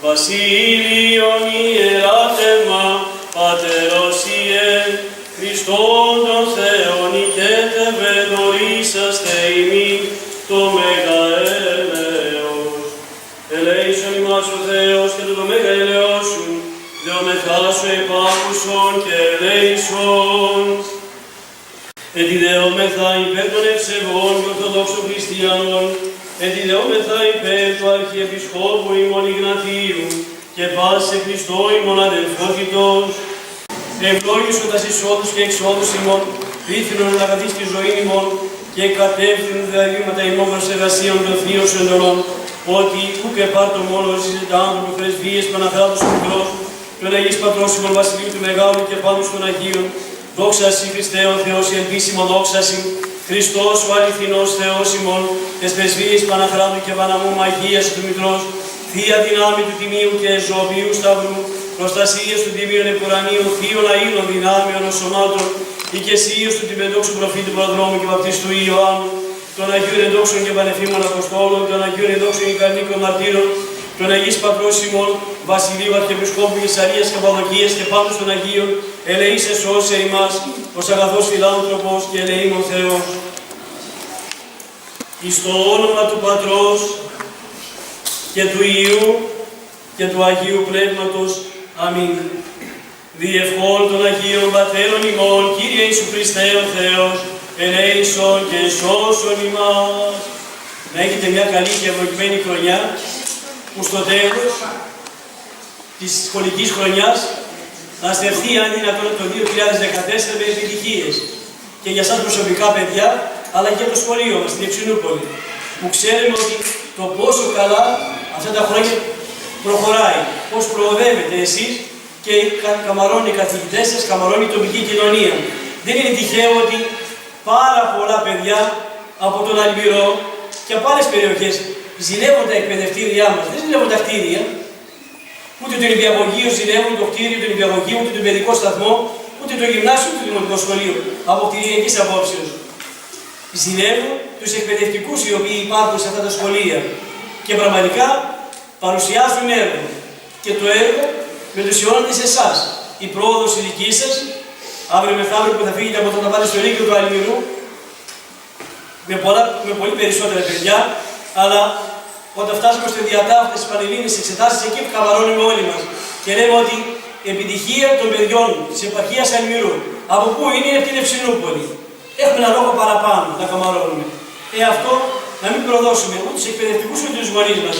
Βασίλειον ιεράτευμα, Πατερός Ιε, Χριστόν τον Θεόν οικέτευε, δωρήσαστε ημί το μεγαέλεος. Ελέησον ημάς ο Θεός και το μεγαέλεος σου, δεομεθά σου επάκουσον και ελέησον. Εντιδεόμεθα υπέρ των ευσεβών και ορθοδόξων χριστιανών, εντιδεόμεθα υπέρ του Αρχιεπισκόπου ημών Ιγνατίου και πάσε Χριστό ημών αδελφότητος, ευλόγησον τας εισόδους και εξόδους ημών, πρίθυνον αγαθής τη ζωή ημών και κατεύθυνον διαδείγματα ημών προς εργασίων των θείων σου εντολών, ότι ούκ επάρτω μόνο συζητά άνθρωπο πρεσβείες Παναχράτους μικρός, τον Αγίης Πατρός ημών Βασιλείου του Μεγάλου και πάντως των Αγίων, δόξα σοι Χριστέ ο Θεός, η ελπίσιμο δόξα σοι, Χριστός ο αληθινός Θεός ημών, τες πρεσβείες Παναχράτου και Παναμού Αγίας του Μητρός, Θεία δυνάμει του Τιμίου και Ζωοποιού Σταυρού, προστασίες του Τιμίων Επουρανίου, Θείων Αΐλων δυνάμεων οσωμάτων, οικεσίες του Τιμεντόξου Προφήτη Προδρόμου και Βαπτίστου Ιωάννου, των Αγίων Εντόξων και Πανεφήμων Αποστόλων, των Αγίων Εντόξων Ικανίκων Μαρτύρων, των Αγίης Πατρός ημών, Βασιλείου Αρχιεπισκόπου Κεσαρίας και Καπαδοκίας και πάντως των Αγίων, ελεήσε σώσε ημάς, ως αγαθός φιλάνθρωπος και ελεήμων Θεός. Εις το όνομα του Πατρός και του Υιού και του Αγίου Πνεύματος. Αμήν. Διευχών των Αγίων Πατέρων ημών, Κύριε Ιησού Χριστέ ο Θεός, ελέησον και σώσον ημάς. Να έχετε μια καλή και ευλογημένη χρονιά, που στο τέλος της σχολικής χρονιάς να στεφθεί αν δυνατόν το 2014 με επιτυχίες. Και για σας προσωπικά παιδιά, αλλά και το σχολείο μας στην Ευξηνούπολη, που ξέρουμε ότι το πόσο καλά αυτά τα χρόνια προχωράει, πώς προοδεύετε εσείς και καμαρώνει οι καθηγητές σας, καμαρώνει η τοπική κοινωνία. Δεν είναι τυχαίο ότι πάρα πολλά παιδιά από τον Αλμυρό και από άλλες περιοχές ζηλεύουν τα εκπαιδευτήριά μας. Δεν ζηλεύουν τα κτίρια, ούτε το νηπιαγωγείο ζηλεύουν το κτίριο του νηπιαγωγείου, ούτε τον παιδικό σταθμό, ούτε το γυμνάσιο, ούτε το δημοτικό σχολείο, από κτηριακής απόψεως. Ζηλεύουν τους εκπαιδευτικούς οι οποίοι υπάρχουν σε αυτά τα σχολεία και πραγματικά παρουσιάζουν έργο. Και το έργο μετουσιώνεται σε εσάς. Η πρόοδος η δική σας, αύριο μεθαύριο που θα φύγετε από το να πάτε στο Λύκειο του Αλμυρού, με πολύ περισσότερα παιδιά, αλλά όταν φτάσαμε στο διατάφτες της Πανελλήνιες εξετάσεις, εκεί που καμαρώνουμε όλοι μας και λέμε ότι η επιτυχία των παιδιών της επαρχίας Αλμυρού, από πού είναι από την Ευξηνούπολη. Έχουμε ένα λόγο παραπάνω να καμαρώνουμε. Αυτό να μην προδώσουμε ούτε τους εκπαιδευτικούς ούτε τους γονείς μας.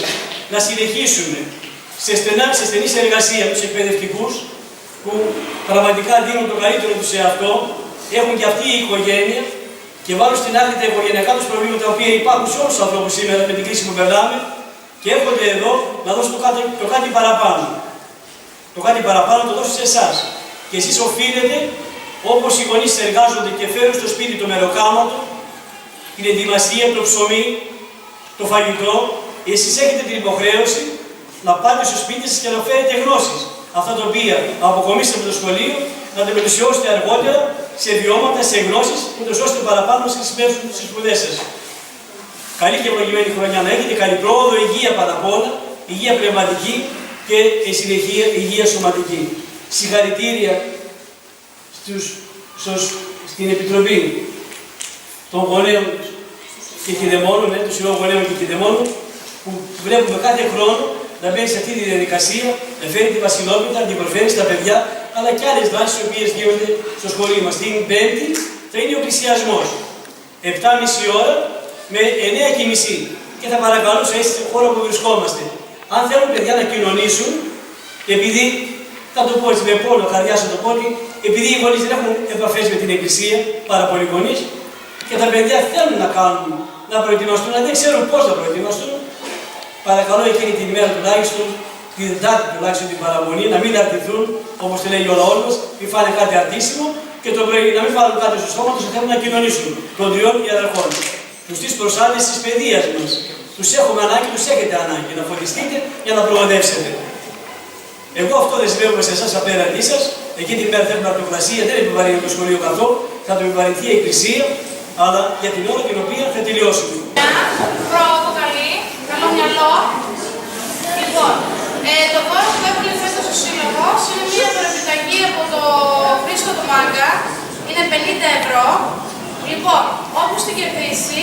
Να συνεχίσουμε σε στενή συνεργασία με τους εκπαιδευτικούς που πραγματικά δίνουν το καλύτερο τους σε αυτό, έχουν και αυτή η οικογένεια και βάλουν στην άκρη τα οικογενειακά τους προβλήματα τα οποία υπάρχουν σε όλους τους ανθρώπους σήμερα με την κρίση που περνάμε και έρχονται εδώ να δώσουν το κάτι παραπάνω. Το κάτι παραπάνω το δώσουν σε εσάς. Και εσείς οφείλετε, όπως οι γονείς εργάζονται και φέρουν στο σπίτι το μεροκάματο, την ετοιμασία, το ψωμί, το φαγητό, εσείς έχετε την υποχρέωση να πάτε στο σπίτι σας και να φέρετε γνώσεις. Αυτά τα οποία αποκομίσετε από το σχολείο, να τα μετουσιώσετε αργότερα σε βιώματα, σε γνώσεις, ούτως ώστε παραπάνω να χρησιμεύσουν στις σπουδές σας. Καλή και ευλογημένη χρονιά να έχετε, καλή πρόοδο, υγεία πάνω απ' όλα, υγεία πνευματική και η συνεχεία υγεία σωματική. Συγχαρητήρια στην Επιτροπή των Γονέων και Κηδεμόνων, του Συλλόγου Γονέων και Κηδεμόνων, που βλέπουμε κάθε χρόνο να μπαίνει σε αυτή τη διαδικασία, να φέρει τη βασιλόπιτα, να την προφέρει στα παιδιά, αλλά και άλλες δράσεις οι οποίες γίνονται στο σχολείο μας. Την Πέμπτη θα είναι ο πλησιασμός. 7.30 ώρα με 9.30. Και θα παρακαλούσα έτσι στον χώρο που βρισκόμαστε. Αν θέλουν παιδιά να κοινωνήσουν, επειδή θα το πω έτσι με πόνο, καρδιά θα το πω, επειδή οι γονείς δεν έχουν επαφές με την Εκκλησία, πάρα πολλοί γονείς, και τα παιδιά θέλουν να κάνουν, να προετοιμαστούν, αλλά δεν ξέρουν πώς να προετοιμαστούν. Παρακαλώ εκείνη την ημέρα τουλάχιστον, την Τετάρτη τουλάχιστον την παραμονή, να μην αρτηθούν, όπως το λέει ο λαός μας, μην φάνε κάτι αρτήσιμο και το πρωί να μην βάλουν κάτι στο στόμα τους, θέλουν να κοινωνήσουν των τριών ιεραρχών. Τους τις προσάδες της παιδείας μας. Τους έχουμε ανάγκη, τους έχετε ανάγκη να φωτιστείτε για να προοδεύσετε. Εγώ αυτό δεσμεύομαι σε εσάς απέναντί σας. Εκείνη την μέρα θα έχουμε αρτοκρασία, δεν επιβαρύνει το σχολείο καθόλου, θα το επιβαρυνθεί η Εκκλησία, αλλά για την ώρα την οποία θα τελειώσουμε. Πρόοδο καλή, καλό μυαλό. Λοιπόν, το Λοιπόν, όποιος την κερδίσει,